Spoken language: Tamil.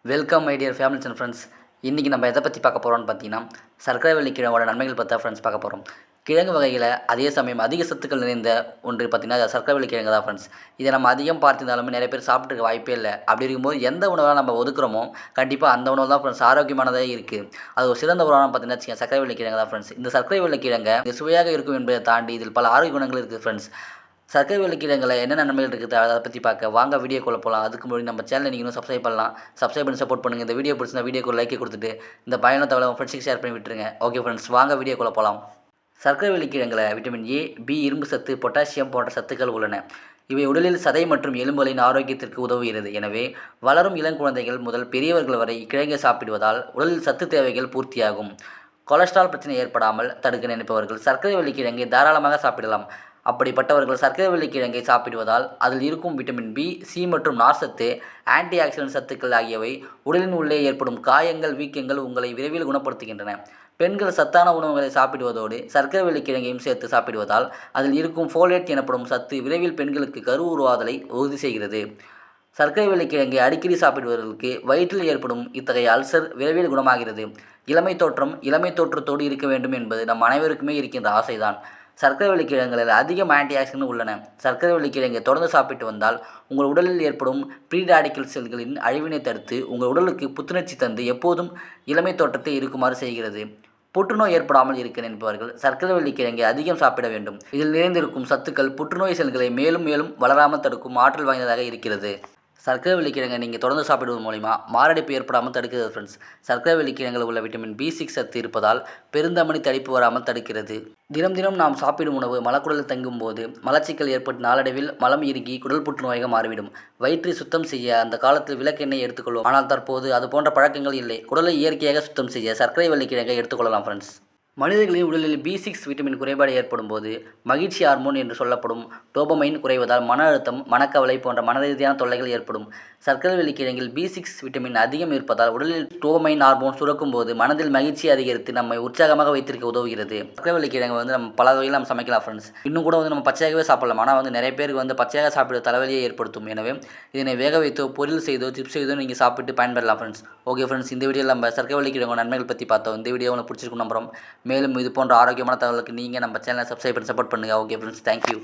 Welcome my dear families and friends. இன்றைக்கி நம்ம எதை பற்றி பார்க்க போகிறோம்னு பார்த்தீங்கன்னா, சர்க்கரைவள்ளி கிழங்கோட நன்மைகள் பற்றி ஃப்ரெண்ட்ஸ் பார்க்க போகிறோம். கிழங்கு வகையில் அதே சமயம் அதிக சத்துக்கள் நிறைந்த ஒன்று பார்த்திங்கன்னா சர்க்கரைவள்ளி கிழங்கு தான் ஃப்ரெண்ட்ஸ். இதை நம்ம அதிகம் பார்த்திருந்தாலுமே நிறைய பேர் சாப்பிட்டுருக்க வாய்ப்பே இல்லை. அப்படி இருக்கும்போது எந்த உணவாக நம்ம ஒதுக்குறோமோ கண்டிப்பாக அந்த உணவு தான் ஃப்ரெண்ட்ஸ் ஆரோக்கியமானதே இருக்குது. அது ஒரு சிறந்த உணவாக பார்த்தீங்கன்னா வச்சுக்கோங்க, சர்க்கரைவள்ளி கிழங்கு தான் ஃப்ரெண்ட்ஸ். இந்த சர்க்கரைவள்ளி கிழங்கை இது சுவையாக இருக்கும் என்பதை தாண்டி இதில் பல ஆரோக்கிய குணங்கள் இருக்குது ஃப்ரெண்ட்ஸ். சர்க்கரைவள்ளி கிழங்குல என்னென்ன நன்மைகள் இருக்குது அதை பற்றி பார்க்க வாங்க வீடியோக்குள்ளே போகலாம். அதுக்கு முன்னாடி நம்ம சேனலை நீங்கள் இன்னும் சப்ஸ்கிரைப் பண்ணலாம். சப்ஸ்கிரைப் பண்ணி சப்போர்ட் பண்ணுங்கள். இந்த வீடியோ பிடிச்சிருந்தா வீடியோக்கு ஒரு லைக் கொடுத்துட்டு இந்த பயண தகவலை உங்கள் ஃப்ரெண்ட்ஸுக்கு ஷேர் பண்ணி விட்டுருங்க. ஓகே ஃப்ரெண்ட்ஸ், வாங்க வீடியோக்குள்ளே போகலாம். சர்க்கரைவள்ளி கிழங்குல விட்டமின் ஏ, பி, இரும்பு சத்து, பொட்டாசியம் போன்ற சத்துக்கள் உள்ளன. இவை உடலில் சதை மற்றும் எலும்புகளின் ஆரோக்கியத்திற்கு உதவுகிறது. எனவே வளரும் இளங்குழந்தைகள் முதல் பெரியவர்கள் வரை இக்கிழங்கை சாப்பிடுவதால் உடலில் சத்து தேவைகள் பூர்த்தியாகும். கொலஸ்ட்ரால் பிரச்சனை ஏற்படாமல் தடுக்க நினைப்பவர்கள் சர்க்கரைவள்ளி கிழங்கை தாராளமாக சாப்பிடலாம். அப்படிப்பட்டவர்கள் சர்க்கரைவள்ளி கிழங்கை சாப்பிடுவதால் அதில் இருக்கும் விட்டமின் பி, சி மற்றும் நார்ச்சத்து, ஆன்டி ஆக்சிடென்ட் சத்துக்கள் ஆகியவை உடலின் உள்ளே ஏற்படும் காயங்கள், வீக்கங்கள் உங்களை விரைவில் குணப்படுத்துகின்றன. பெண்கள் சத்தான உணவுகளை சாப்பிடுவதோடு சர்க்கரைவள்ளி கிழங்கையும் சேர்த்து சாப்பிடுவதால் அதில் இருக்கும் ஃபோலேட் எனப்படும் சத்து விரைவில் பெண்களுக்கு கரு உருவாதலை உறுதி செய்கிறது. சர்க்கரைவள்ளி கிழங்கை அடிக்கடி சாப்பிடுபவர்களுக்கு வயிற்றில் ஏற்படும் இத்தகைய அல்சர் விரைவில் குணமாகிறது. இளமை தோற்றத்தோடு இருக்க வேண்டும் என்பது நம் அனைவருக்குமே இருக்கின்ற ஆசைதான். சர்க்கரைவள்ளி கிழங்குகளில் அதிகம் ஆன்டி ஆக்சிடென்ட் உள்ளன. சர்க்கரைவள்ளி கிழங்கை தொடர்ந்து சாப்பிட்டு வந்தால் உங்கள் உடலில் ஏற்படும் ப்ரீ ராடிக்கல் செல்களின் அழிவினை தடுத்து உங்கள் உடலுக்கு புத்துணர்ச்சி தந்து எப்போதும் இளமை தோற்றத்தை இருக்குமாறு செய்கிறது. புற்றுநோய் ஏற்படாமல் இருக்க நினைப்பவர்கள் சர்க்கரைவள்ளி கிழங்கை அதிகம் சாப்பிட வேண்டும். இதில் நிறைந்திருக்கும் சத்துக்கள் புற்றுநோய் செல்களை மேலும் தடுக்கும் ஆற்றல் வாய்ந்ததாக இருக்கிறது. சர்க்கரைவள்ளி கிழங்கை நீங்கள் தொடர்ந்து சாப்பிடுவது மூலிமா மாரடைப்பு ஏற்படாமல் தடுக்கிறது ஃப்ரெண்ட்ஸ். சர்க்கரைவள்ளி கிழங்கில் உள்ள விட்டமின் B6 சத்து இருப்பதால் பெருந்தமனி தடிப்பு வராமல் தடுக்கிறது. தினம் நாம் சாப்பிடும் உணவு மலக்குடலில் தங்கும் போது மலச்சிக்கல் ஏற்பட்டு நாளடைவில் மலம் இறுகி குடல் புற்றுநோயாக மாறிவிடும். வயிற்றை சுத்தம் செய்ய அந்த காலத்தில் விளக்கெண்ணெய் எடுத்துக்கொள்வோம். ஆனால் தற்போது அது போன்ற பழக்கங்கள் இல்லை. குடலை இயற்கையாக சுத்தம் செய்ய சர்க்கரைவள்ளி கிழங்கை எடுத்துக்கொள்ளலாம் ஃப்ரெண்ட்ஸ். மனிதர்களின் உடலில் B6 விட்டமின் குறைபாடு ஏற்படும் போது மகிழ்ச்சி ஹார்மோன் என்று சொல்லப்படும் டோபமைன் குறைவதால் மன அழுத்தம், மனக்கவலை போன்ற மனரீதியான தொல்லைகள் ஏற்படும். சர்க்கரைவள்ளி கிழங்கில் B6 விட்டமின் அதிகம் இருப்பதால் உடலில் டோபமைன் ஹார்மோன் சுரக்கும் போது மனதில் மகிழ்ச்சி அதிகரித்து நம்மை உற்சாகமாக வைத்திருக்க உதவுகிறது. சர்க்கரைவள்ளி கிழங்கு நம்ம பல வகையில் நம்ம சமைக்கலாம் ஃப்ரெண்ட்ஸ். இன்னும் கூட நம்ம பச்சையாகவே சாப்பிடலாம். ஆனால் நிறைய பேருக்கு பச்சையாக சாப்பிட தலைவலியை ஏற்படுத்தும். எனவே இதனை வேக வைத்தோ பொரியல் செய்தோ சிப்ஸ் செய்தோ நீங்கள் சாப்பிட்டு பயன்பெறலாம் ஃப்ரெண்ட்ஸ். ஓகே ஃப்ரெண்ட்ஸ், இந்த வீடியோவில் நம்ம சர்க்கரைவள்ளி கிழங்கு நன்மைகள் பற்றி பார்த்தோம். இந்த வீடியோ உங்களுக்கு பிடிச்சிருக்கும் நம்புறோம். மேலும் இது போன்ற ஆரோக்கியமான தகவலுக்கு நீங்கள் நம்ம சேனலை சப்ஸ்கிரைப் பண்ணி சப்போர்ட் பண்ணுங்கள். Okay friends, thank you.